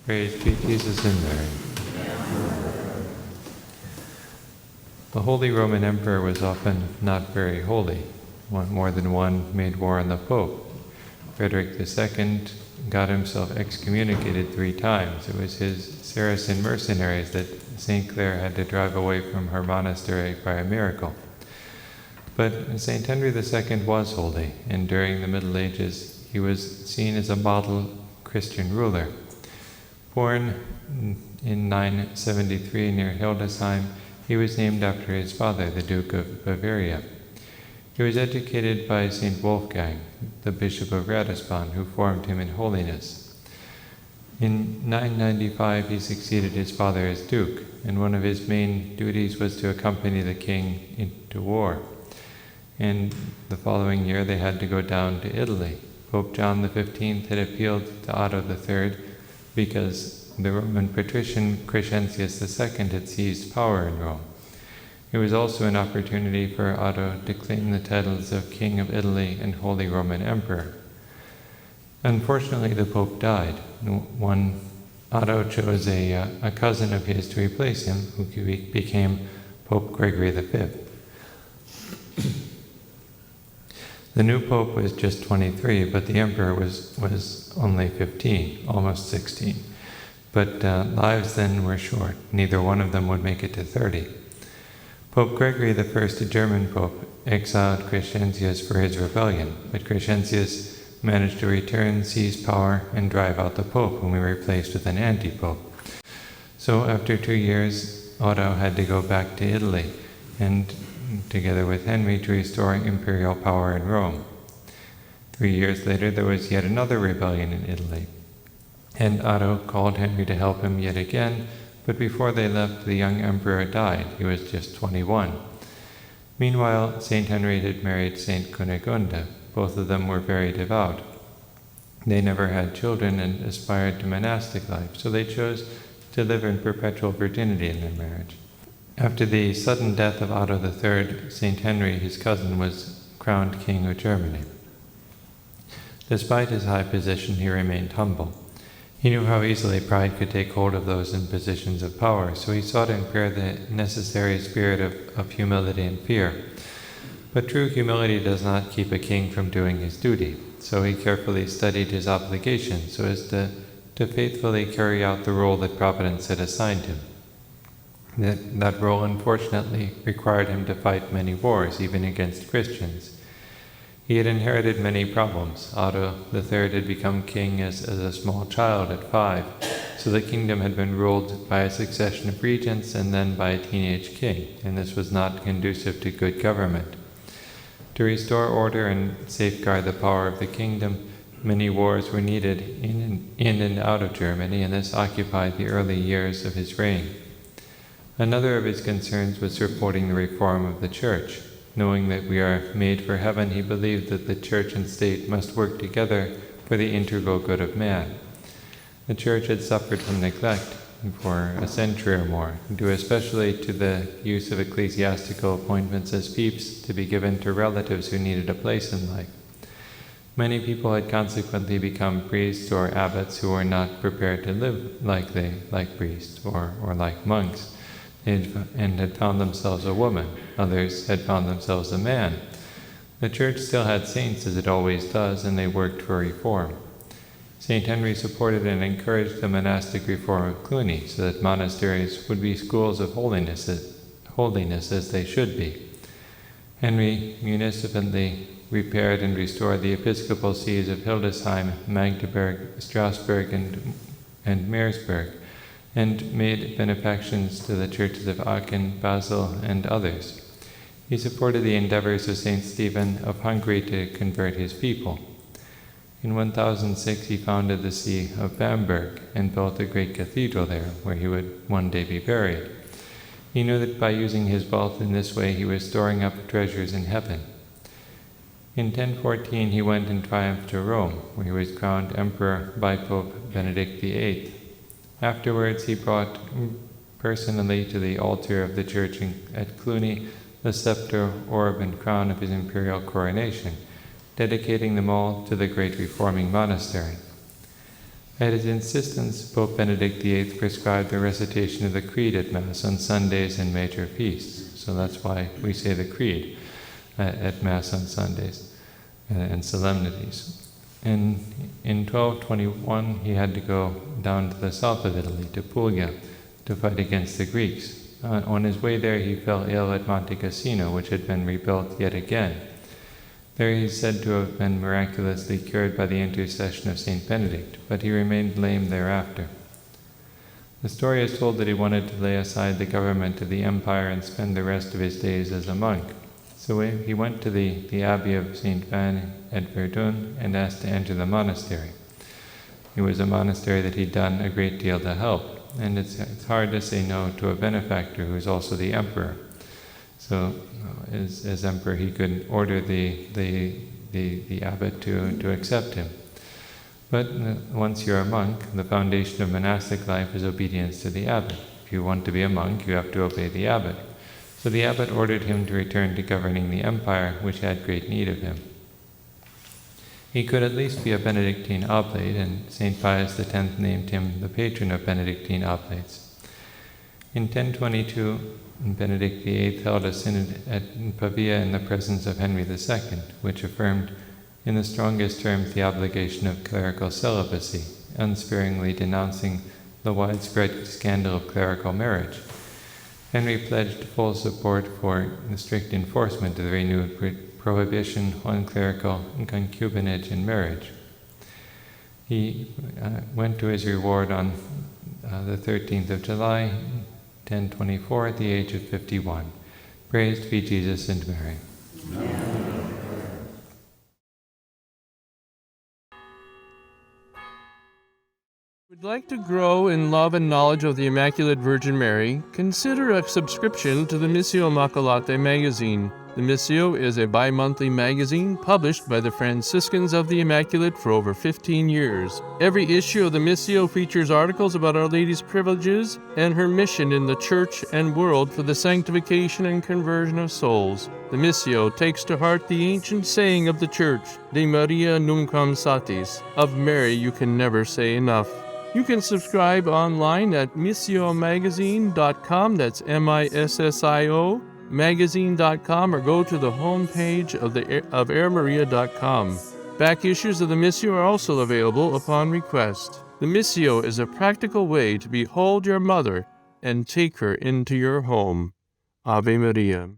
Praise be Jesus and Mary. The Holy Roman Emperor was often not very holy. More than one made war on the Pope. Frederick II got himself excommunicated 3 times. It was his Saracen mercenaries that St. Clare had to drive away from her monastery by a miracle. But St. Henry II was holy, and during the Middle Ages he was seen as a model Christian ruler. Born in 973 near Hildesheim, he was named after his father, the Duke of Bavaria. He was educated by St. Wolfgang, the Bishop of Ratisbon, who formed him in holiness. In 995 he succeeded his father as Duke, and one of his main duties was to accompany the king into war. And the following year they had to go down to Italy. Pope John XV had appealed to Otto III because the Roman patrician Crescentius II had seized power in Rome. It was also an opportunity for Otto to claim the titles of King of Italy and Holy Roman Emperor. Unfortunately, the Pope died. Otto chose a cousin of his to replace him, who became Pope Gregory V. The new Pope was just 23, but the Emperor was only 15, almost 16. But lives then were short. Neither one of them would make it to 30. Pope Gregory I, a German pope, exiled Crescentius for his rebellion, but Crescentius managed to return, seize power, and drive out the pope, whom he replaced with an anti-pope. So after 2 years, Otto had to go back to Italy, and together with Henry, to restore imperial power in Rome. 3 years later, there was yet another rebellion in Italy, and Otto called Henry to help him yet again, but before they left, the young emperor died. He was just 21. Meanwhile, St. Henry had married St. Cunegunde. Both of them were very devout. They never had children and aspired to monastic life, so they chose to live in perpetual virginity in their marriage. After the sudden death of Otto III, St. Henry, his cousin, was crowned King of Germany. Despite his high position, he remained humble. He knew how easily pride could take hold of those in positions of power, so he sought to impair the necessary spirit of humility and fear. But true humility does not keep a king from doing his duty, so he carefully studied his obligations so as to faithfully carry out the role that Providence had assigned him. That role, unfortunately, required him to fight many wars, even against Christians. He had inherited many problems. Otto III had become king as a small child at 5, so the kingdom had been ruled by a succession of regents and then by a teenage king, and this was not conducive to good government. To restore order and safeguard the power of the kingdom, many wars were needed in and out of Germany, and this occupied the early years of his reign. Another of his concerns was supporting the reform of the Church. Knowing that we are made for heaven, he believed that the Church and state must work together for the integral good of man. The Church had suffered from neglect for a century or more, due especially to the use of ecclesiastical appointments as fiefs to be given to relatives who needed a place in life. Many people had consequently become priests or abbots who were not prepared to live like priests or like monks, and had found themselves a woman. Others had found themselves a man. The Church still had saints, as it always does, and they worked for reform. St. Henry supported and encouraged the monastic reform of Cluny, so that monasteries would be schools of holiness as they should be. Henry municipally repaired and restored the episcopal sees of Hildesheim, Magdeburg, Strasbourg, and Meersburg, and made benefactions to the churches of Aachen, Basel, and others. He supported the endeavors of St. Stephen of Hungary to convert his people. In 1006 he founded the See of Bamberg and built a great cathedral there, where he would one day be buried. He knew that by using his wealth in this way he was storing up treasures in heaven. In 1014 he went in triumph to Rome, where he was crowned emperor by Pope Benedict VIII. Afterwards, he brought personally to the altar of the church at Cluny the scepter, orb, and crown of his imperial coronation, dedicating them all to the great reforming monastery. At his insistence, Pope Benedict VIII prescribed the recitation of the Creed at Mass on Sundays and major feasts. So that's why we say the Creed at Mass on Sundays and solemnities. And in 1221, he had to go down to the south of Italy, to Puglia, to fight against the Greeks. On his way there, he fell ill at Monte Cassino, which had been rebuilt yet again. There he is said to have been miraculously cured by the intercession of Saint Benedict, but he remained lame thereafter. The story is told that he wanted to lay aside the government of the empire and spend the rest of his days as a monk. So he went to the Abbey of Saint Van at Verdun and asked to enter the monastery. It was a monastery that he'd done a great deal to help, and it's hard to say no to a benefactor who is also the emperor. So, as emperor, he could order the abbot to accept him. But once you're a monk, the foundation of monastic life is obedience to the abbot. If you want to be a monk, you have to obey the abbot. So the abbot ordered him to return to governing the empire, which had great need of him. He could at least be a Benedictine Oblate, and St. Pius X named him the patron of Benedictine Oblates. In 1022, Benedict VIII held a synod at Pavia in the presence of Henry II, which affirmed in the strongest terms the obligation of clerical celibacy, unsparingly denouncing the widespread scandal of clerical marriage. Henry pledged full support for the strict enforcement of the renewed prohibition on clerical concubinage in marriage. He went to his reward on the 13th of July, 1024, at the age of 51. Praised be Jesus and Mary. Amen. Would like to grow in love and knowledge of the Immaculate Virgin Mary? Consider a subscription to the Missio Immaculate magazine. The Missio is a bi-monthly magazine published by the Franciscans of the Immaculate for over 15 years. Every issue of the Missio features articles about Our Lady's privileges and her mission in the Church and world for the sanctification and conversion of souls. The Missio takes to heart the ancient saying of the Church, De Maria Nunquam Satis, of Mary you can never say enough. You can subscribe online at missiomagazine.com, that's MISSIO, magazine.com, or go to the homepage of airmaria.com. Back issues of the Missio are also available upon request. The Missio is a practical way to behold your mother and take her into your home. Ave Maria.